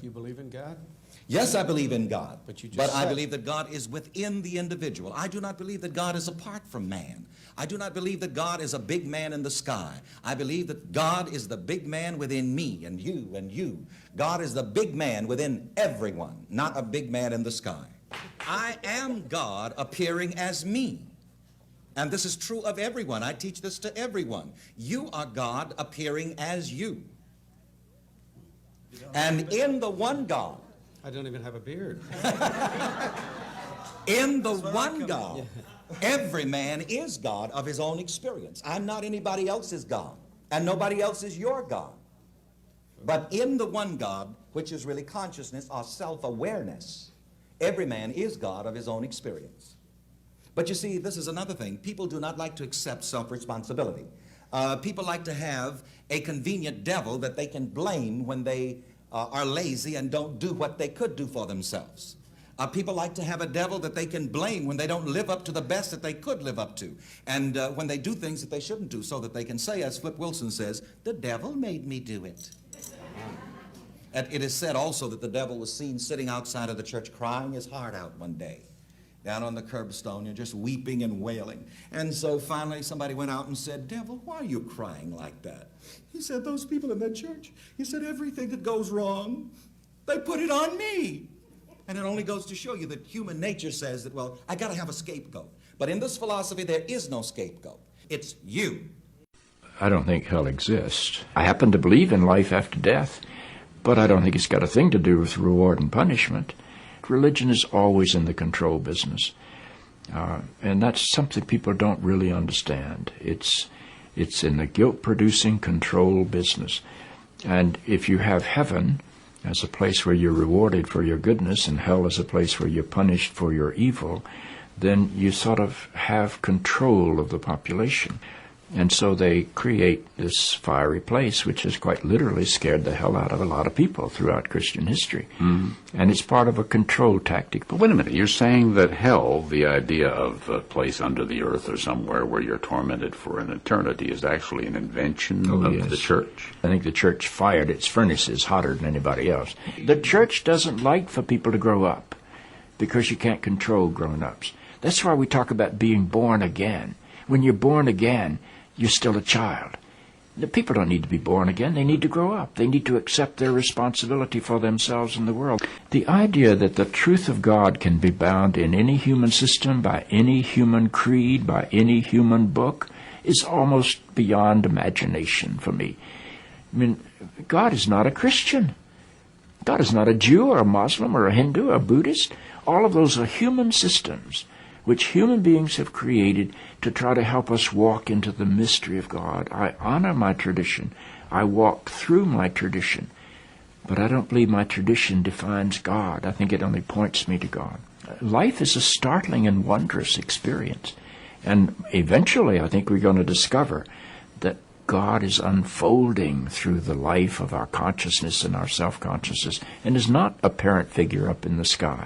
you believe in God? Yes, I believe in God, But you just but I said- believe that God is within the individual. I do not believe that God is apart from man. I do not believe that God is a big man in the sky. I believe that God is the big man within me and you and you. God is the big man within everyone, not a big man in the sky. I am God appearing as me. And this is true of everyone. I teach this to everyone. You are God appearing as you. And in the one God, I don't even have a beard. in the one God, every man is God of his own experience. I'm not anybody else's God, and nobody else is your God. But in the one God, which is really consciousness or self-awareness, every man is God of his own experience. But you see, this is another thing. People do not like to accept self-responsibility. People like to have a convenient devil that they can blame when they are lazy and don't do what they could do for themselves. People like to have a devil that they can blame when they don't live up to the best that they could live up to, and when they do things that they shouldn't do, so that they can say, as Flip Wilson says, the devil made me do it. And it is said also that the devil was seen sitting outside of the church crying his heart out one day, down on the curbstone, and just weeping and wailing. And so finally somebody went out and said, devil, why are you crying like that? He said, those people in that church, he said, everything that goes wrong, they put it on me. And it only goes to show you that human nature says that, well, I got to have a scapegoat. But in this philosophy, there is no scapegoat. It's you. I don't think hell exists. I happen to believe in life after death, but I don't think it's got a thing to do with reward and punishment. Religion is always in the control business. And that's something people don't really understand. It's in the guilt-producing control business. And if you have heaven as a place where you're rewarded for your goodness and hell as a place where you're punished for your evil, then you sort of have control of the population. And so they create this fiery place, which has quite literally scared the hell out of a lot of people throughout Christian history. Mm-hmm. And it's part of a control tactic. But wait a minute, you're saying that hell, the idea of a place under the earth or somewhere where you're tormented for an eternity, is actually an invention of the church? I think the church fired its furnaces hotter than anybody else. The church doesn't like for people to grow up because you can't control grown-ups. That's why we talk about being born again. When you're born again, you're still a child. The people don't need to be born again. They need to grow up. They need to accept their responsibility for themselves and the world. The idea that the truth of God can be bound in any human system, by any human creed, by any human book, is almost beyond imagination for me. I mean, God is not a Christian. God is not a Jew or a Muslim or a Hindu or a Buddhist. All of those are human systems which human beings have created to try to help us walk into the mystery of God. I honor my tradition. I walk through my tradition. But I don't believe my tradition defines God. I think it only points me to God. Life is a startling and wondrous experience. And eventually I think we're going to discover that God is unfolding through the life of our consciousness and our self-consciousness and is not a parent figure up in the sky.